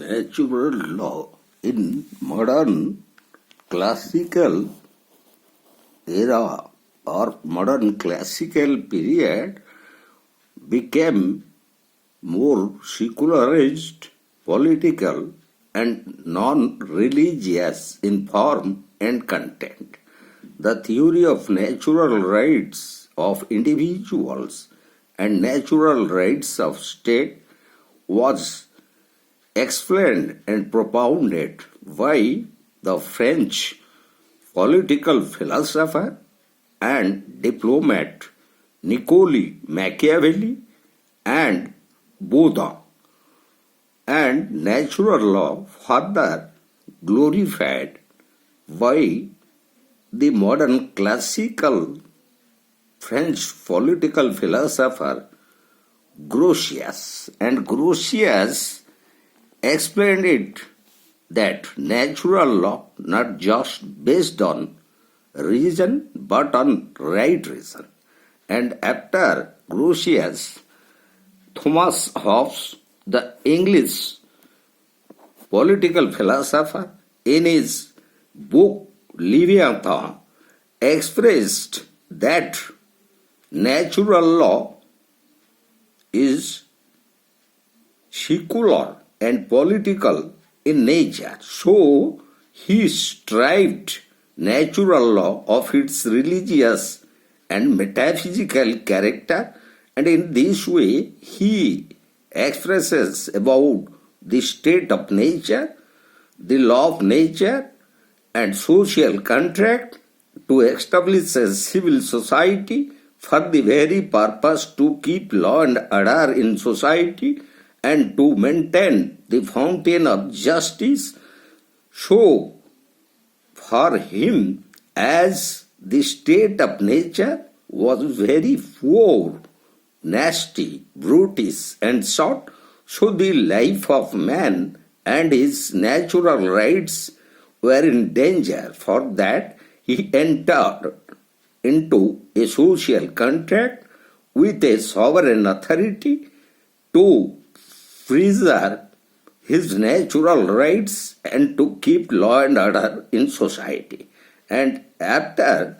natural law in modern classical era or modern classical period became more secularized, political and non-religious in form and content. The theory of natural rights of individuals and natural rights of state was explained and propounded by the French political philosopher and diplomat Niccolo Machiavelli and Buddha, and natural law further glorified by the modern classical French political philosopher Grotius. And Grotius explained it that natural law not just based on reason but on right reason. And after Grotius, Thomas Hobbes, the English political philosopher, in his book Leviathan, expressed that natural law is secular and political in nature. So he stripped natural law of its religious and metaphysical character, and in this way he expresses about the state of nature, the law of nature and social contract to establish a civil society for the very purpose to keep law and order in society and to maintain the fountain of justice. So, for him, as the state of nature was very poor, nasty, brutish and short, so the life of man and his natural rights were in danger. For that, he entered into a social contract with a sovereign authority to preserve his natural rights and to keep law and order in society. And after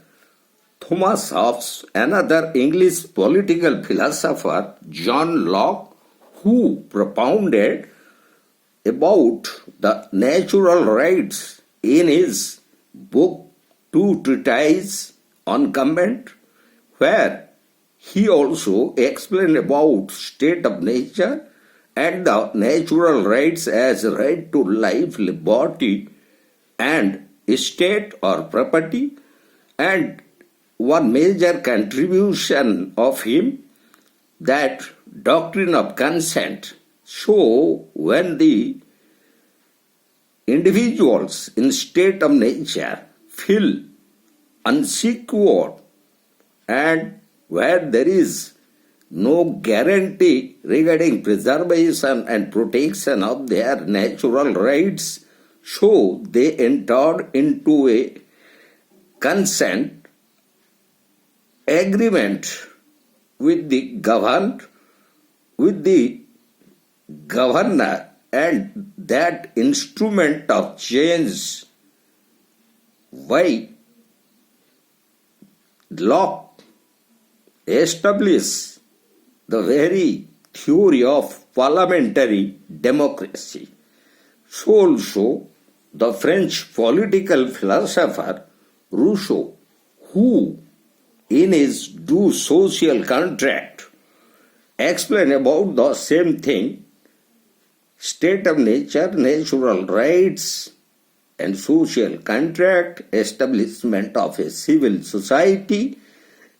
Thomas Hobbes, another English political philosopher, John Locke, who propounded about the natural rights in his book Two Treatises on Government, where he also explained about state of nature and the natural rights as right to life, liberty and estate or property, and one major contribution of him, that doctrine of consent. So when the individuals in state of nature feel unsecure and where there is no guarantee regarding preservation and protection of their natural rights, so they entered into a consent agreement with the governor, and that instrument of change by Locke established the very theory of parliamentary democracy. So also the French political philosopher Rousseau, who in his Do Social Contract explained about the same thing, state of nature, natural rights and social contract, establishment of a civil society,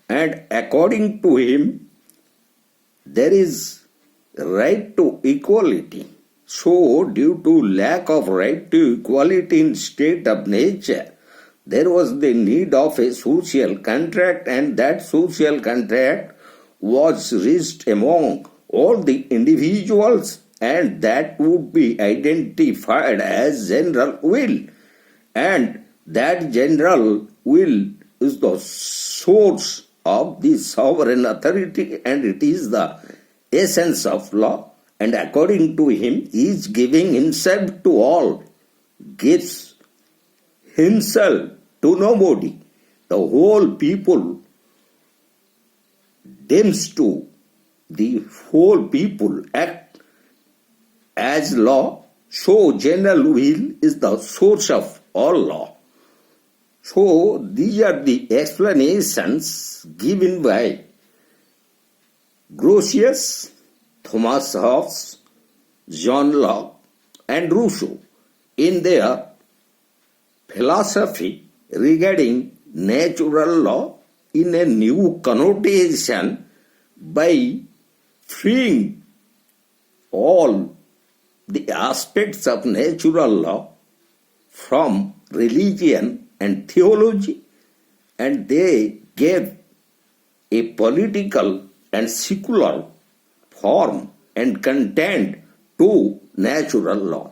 and according to him there is right to equality. So due to lack of right to equality in state of nature, there was the need of a social contract, and that social contract was reached among all the individuals, and that would be identified as general will. And that general will is the source of the sovereign authority, and it is the essence of law. and according to him is giving himself to all, gives himself to nobody. The whole people deems to the whole people act as law, so general will is the source of all law. So these are the explanations given by Grotius, Thomas Hobbes, John Locke and Rousseau in their philosophy regarding natural law in a new connotation by freeing all the aspects of natural law from religion and theology, and they gave a political and secular form and content to natural law.